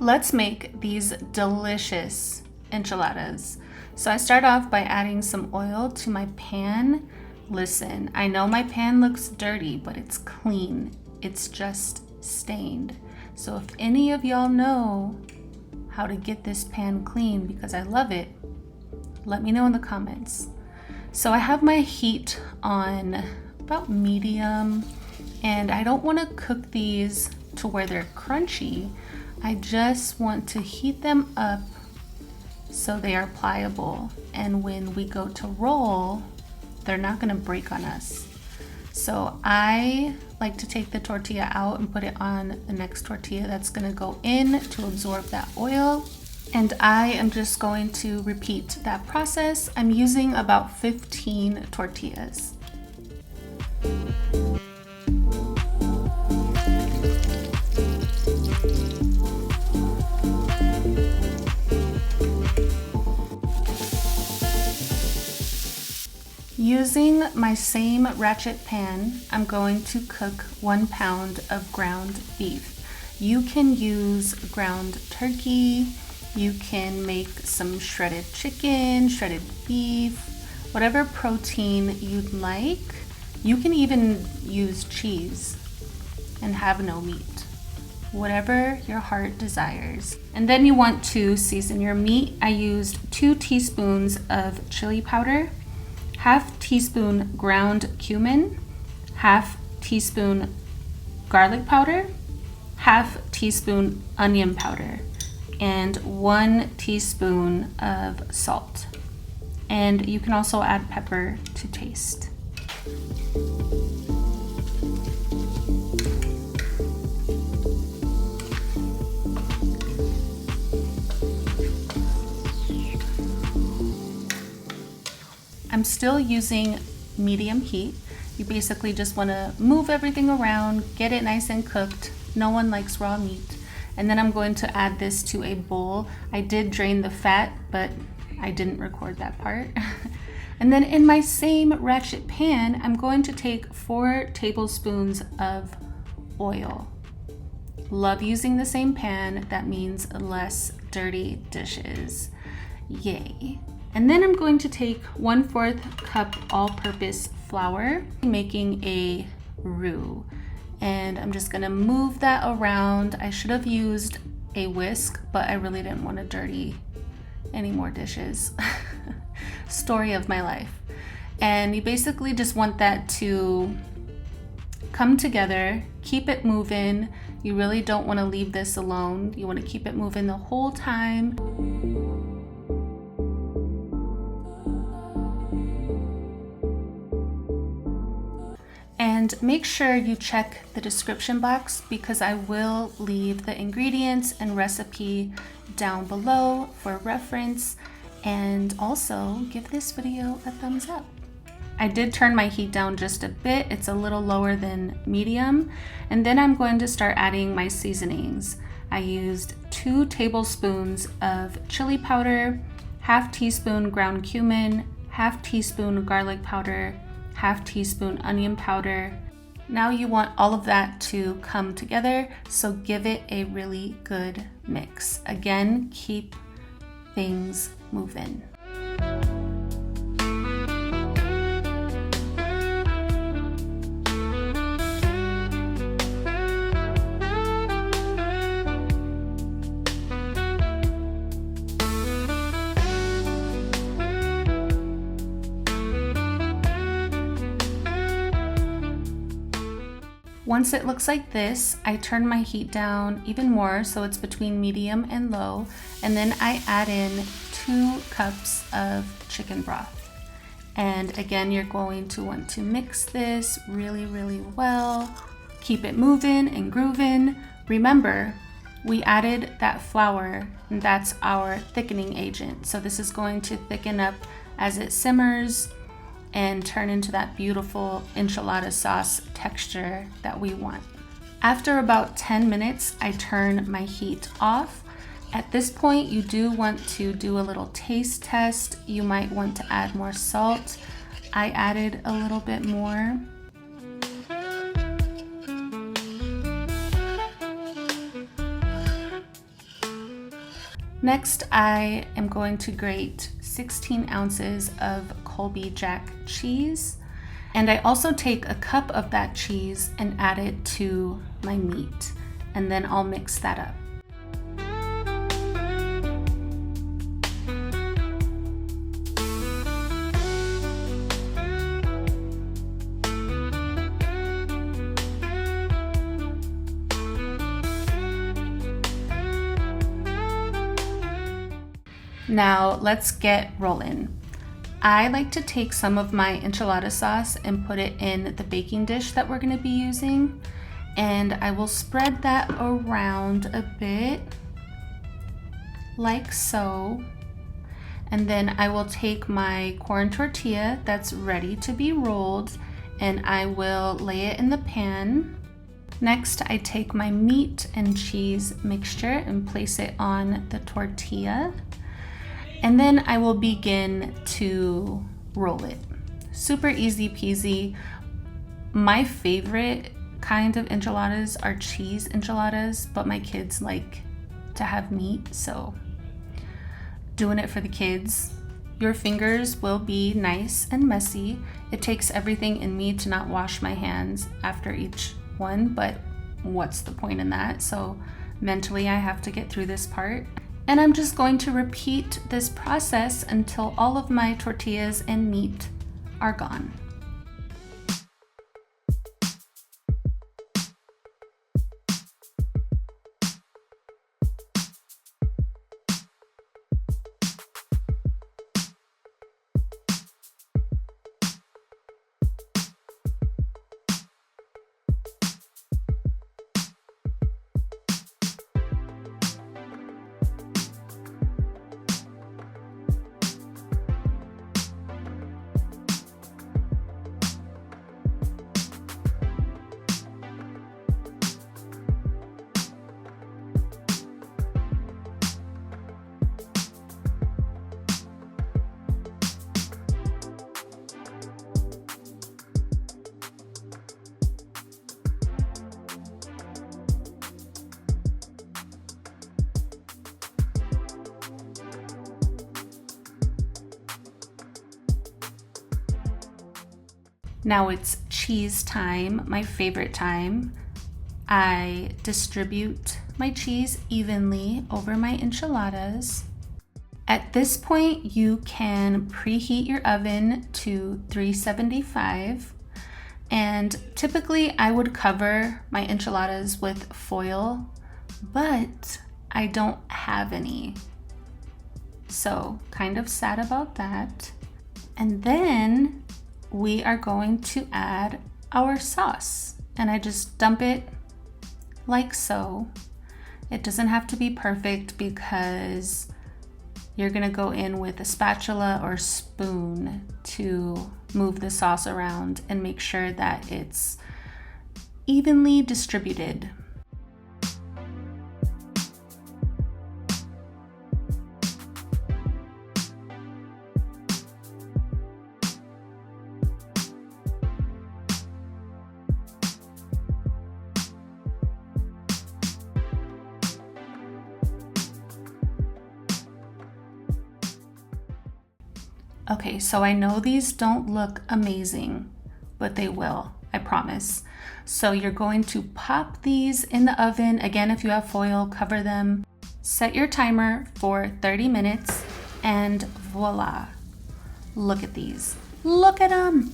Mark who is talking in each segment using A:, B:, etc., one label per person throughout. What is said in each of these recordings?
A: Let's make these delicious enchiladas. So I start off by adding some oil to my pan. Listen, I know my pan looks dirty, but it's clean. It's just stained. So if any of y'all know how to get this pan clean, because I love it, let me know in the comments. So I have my heat on about medium, and I don't want to cook these to where they're crunchy. I just want to heat them up so they are pliable, and when we go to roll, they're not going to break on us. So I like to take the tortilla out and put it on the next tortilla that's going to go in to absorb that oil. And I am just going to repeat that process. I'm using about 15 tortillas. Using my same ratchet pan, I'm going to cook 1 pound of ground beef. You can use ground turkey, you can make some shredded chicken, shredded beef, whatever protein you'd like. You can even use cheese and have no meat, whatever your heart desires. And then you want to season your meat. I used 2 teaspoons of chili powder, half teaspoon ground cumin, half teaspoon garlic powder, half teaspoon onion powder, and 1 teaspoon of salt. And you can also add pepper to taste. I'm still using medium heat. You basically just want to move everything around, get it nice and cooked. No one likes raw meat. And then I'm going to add this to a bowl. I did drain the fat, but I didn't record that part. And then in my same ratchet pan, I'm going to take 4 tablespoons of oil. Love using the same pan. That means less dirty dishes. Yay. And then I'm going to take 1/4 cup all-purpose flour, making a roux. And I'm just gonna move that around. I should have used a whisk, but I really didn't want to dirty any more dishes. Story of my life. And you basically just want that to come together, keep it moving. You really don't want to leave this alone. You want to keep it moving the whole time. And make sure you check the description box because I will leave the ingredients and recipe down below for reference, and also give this video a thumbs up. I did turn my heat down just a bit. It's a little lower than medium. And then I'm going to start adding my seasonings. I used 2 tablespoons of chili powder, half teaspoon ground cumin, half teaspoon garlic powder, half teaspoon onion powder. Now you want all of that to come together, so give it a really good mix. Again, keep things moving. Once it looks like this, I turn my heat down even more so it's between medium and low, and then I add in 2 cups of chicken broth. And again, you're going to want to mix this really, really well. Keep it moving and grooving. Remember, we added that flour, and that's our thickening agent. So this is going to thicken up as it simmers and turn into that beautiful enchilada sauce texture that we want. After about 10 minutes, I turn my heat off. At this point, you do want to do a little taste test. You might want to add more salt. I added a little bit more. Next, I am going to grate 16 ounces of Colby Jack cheese. And I also take a cup of that cheese and add it to my meat. And then I'll mix that up. Now let's get rolling. I like to take some of my enchilada sauce and put it in the baking dish that we're going to be using, and I will spread that around a bit like so. And then I will take my corn tortilla that's ready to be rolled and I will lay it in the pan. Next, I take my meat and cheese mixture and place it on the tortilla. And then I will begin to roll it. Super easy peasy. My favorite kind of enchiladas are cheese enchiladas, but my kids like to have meat, so doing it for the kids. Your fingers will be nice and messy. It takes everything in me to not wash my hands after each one, but what's the point in that? So mentally I have to get through this part. And I'm just going to repeat this process until all of my tortillas and meat are gone. Now it's cheese time, my favorite time. I distribute my cheese evenly over my enchiladas. At this point, you can preheat your oven to 375. And typically I would cover my enchiladas with foil, but I don't have any. So kind of sad about that. And then we are going to add our sauce, and I just dump it like so. It doesn't have to be perfect because you're gonna go in with a spatula or spoon to move the sauce around and make sure that it's evenly distributed. Okay, so I know these don't look amazing, but they will, I promise. So you're going to pop these in the oven. Again, if you have foil, cover them. Set your timer for 30 minutes and voila. Look at these. Look at them.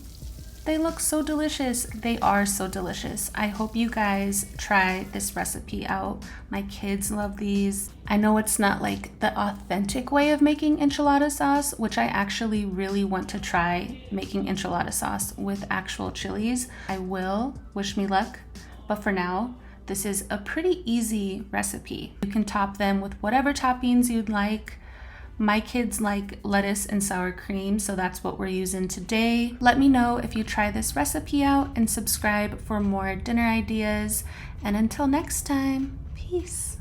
A: They look so delicious. They are so delicious. I hope you guys try this recipe out. My kids love these. I know it's not like the authentic way of making enchilada sauce, which I actually really want to try making enchilada sauce with actual chilies. I will, wish me luck. But for now, this is a pretty easy recipe. You can top them with whatever toppings you'd like. My kids like lettuce and sour cream, so that's what we're using today. Let me know if you try this recipe out and subscribe for more dinner ideas. And until next time, peace.